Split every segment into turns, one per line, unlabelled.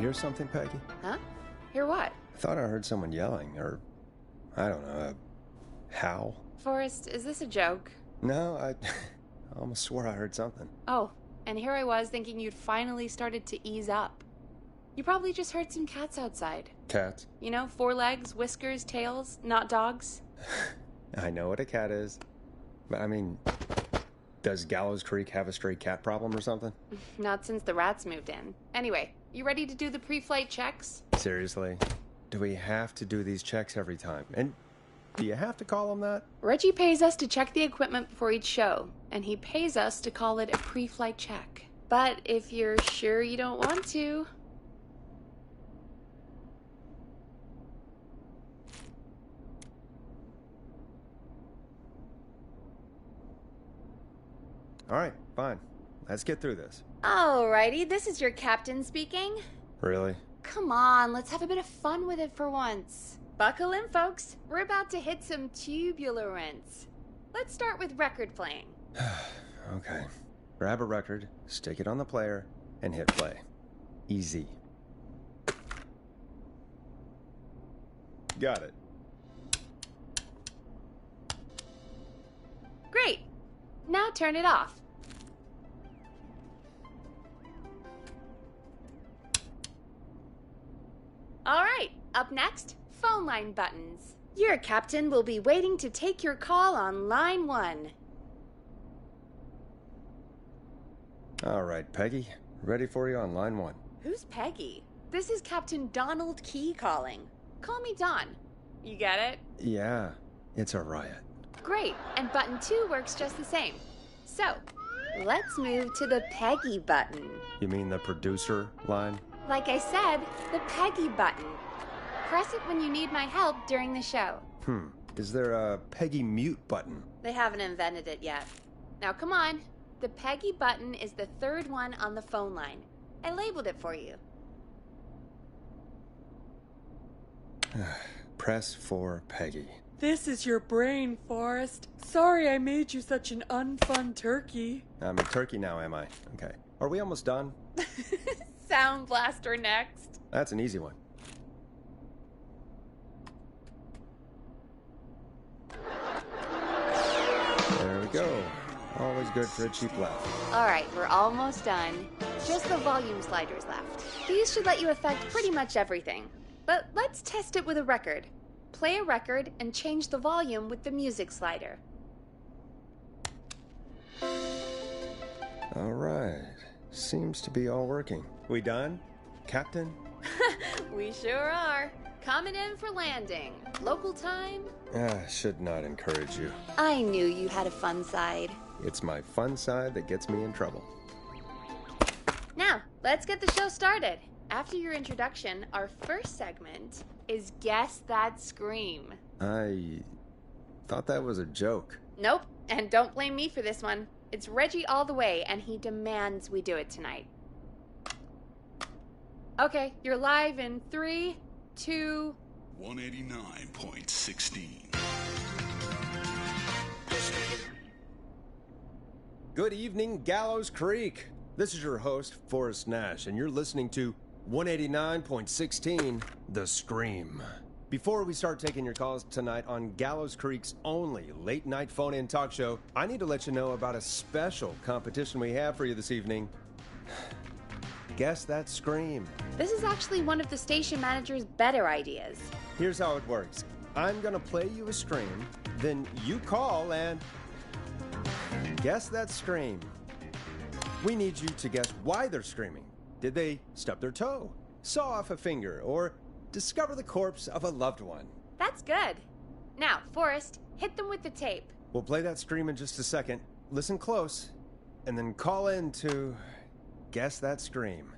hear something, Peggy?
Huh? Hear what?
I thought I heard someone yelling, or, I don't know, a howl.
Forrest, is this a joke?
No, I almost swore I heard something.
Oh, and here I was thinking you'd finally started to ease up. You probably just heard some cats outside.
Cats?
You know, 4 legs, whiskers, tails, not dogs.
I know what a cat is. But I mean, does Gallows Creek have a stray cat problem or something?
Not since the rats moved in. Anyway, you ready to do the pre-flight checks?
Seriously? Do we have to do these checks every time? And do you have to call them that?
Reggie pays us to check the equipment before each show, and he pays us to call it a pre-flight check. But if you're sure you don't want to...
All right, fine. Let's get through this.
Alrighty, this is your captain speaking.
Really?
Come on, let's have a bit of fun with it for once. Buckle in, folks. We're about to hit some tubular rents. Let's start with record playing.
Okay. Grab a record, stick it on the player, and hit play. Easy. Got it.
Great. Now turn it off. All right, up next, phone line buttons. Your captain will be waiting to take your call on line 1.
All right, Peggy. Ready for you on line 1.
Who's Peggy? This is Captain Donald Key calling. Call me Don. You get it?
Yeah, it's a riot.
Great, and button 2 works just the same. So, let's move to the Peggy button.
You mean the producer line?
Like I said, the Peggy button. Press it when you need my help during the show.
Is there a Peggy mute button?
They haven't invented it yet. Now come on. The Peggy button is the 3rd one on the phone line. I labeled it for you.
Press for Peggy.
This is your brain, Forrest. Sorry I made you such an unfun turkey.
I'm a turkey now, am I? Okay. Are we almost done?
Sound blaster next.
That's an easy one. There we go. Always good for a cheap laugh.
All right, we're almost done. Just the volume sliders left. These should let you affect pretty much everything. But let's test it with a record. Play a record and change the volume with the music slider.
All right. Seems to be all working. We done, Captain?
We sure are. Coming in for landing. Local time?
Should not encourage you.
I knew you had a fun side.
It's my fun side that gets me in trouble.
Now, let's get the show started. After your introduction, our first segment is Guess That Scream.
I thought that was a joke.
Nope, and don't blame me for this one. It's Reggie all the way, and he demands we do it tonight. Okay, you're live in 3, 2...
189.16.
Good evening, Gallows Creek. This is your host, Forrest Nash, and you're listening to 189.16, The Scream. Before we start taking your calls tonight on Gallows Creek's only late-night phone-in talk show, I need to let you know about a special competition we have for you this evening. Guess That Scream.
This is actually one of the station manager's better ideas.
Here's how it works. I'm gonna play you a scream, then you call and guess that scream. We need you to guess why they're screaming. Did they stub their toe, saw off a finger, or discover the corpse of a loved one?
That's good. Now, Forrest, hit them with the tape.
We'll play that scream in just a second. Listen close, and then call in to guess that scream.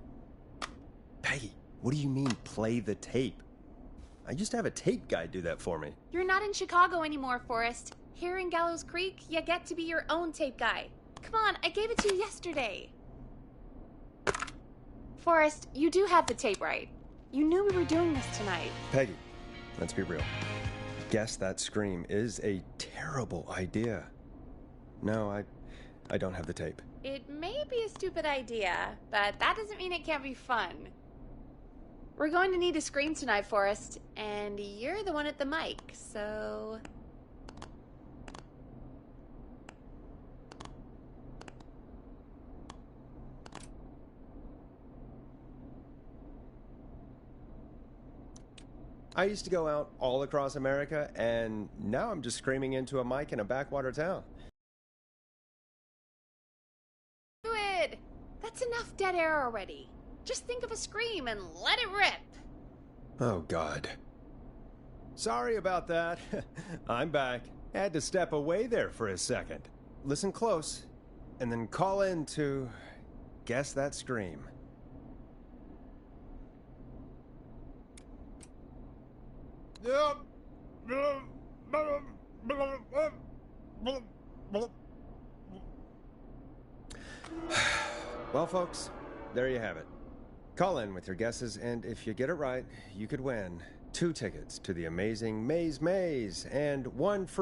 Peggy, what do you mean, play the tape? I used to have a tape guy do that for me.
You're not in Chicago anymore, Forrest. Here in Gallows Creek, you get to be your own tape guy. Come on, I gave it to you yesterday. Forrest, you do have the tape right. You knew we were doing this tonight.
Peggy, let's be real. Guess that scream is a terrible idea. No, I don't have the tape.
It may be a stupid idea, but that doesn't mean it can't be fun. We're going to need a scream tonight, Forrest, and you're the one at the mic, so...
I used to go out all across America, and now I'm just screaming into a mic in a backwater town.
Good! That's enough dead air already. Just think of a scream and let it rip.
Oh, God. Sorry about that. I'm back. Had to step away there for a second. Listen close, and then call in to guess that scream. Well, folks, there you have it. Call in with your guesses, and if you get it right, you could win 2 tickets to the amazing Maze Maze and 1 free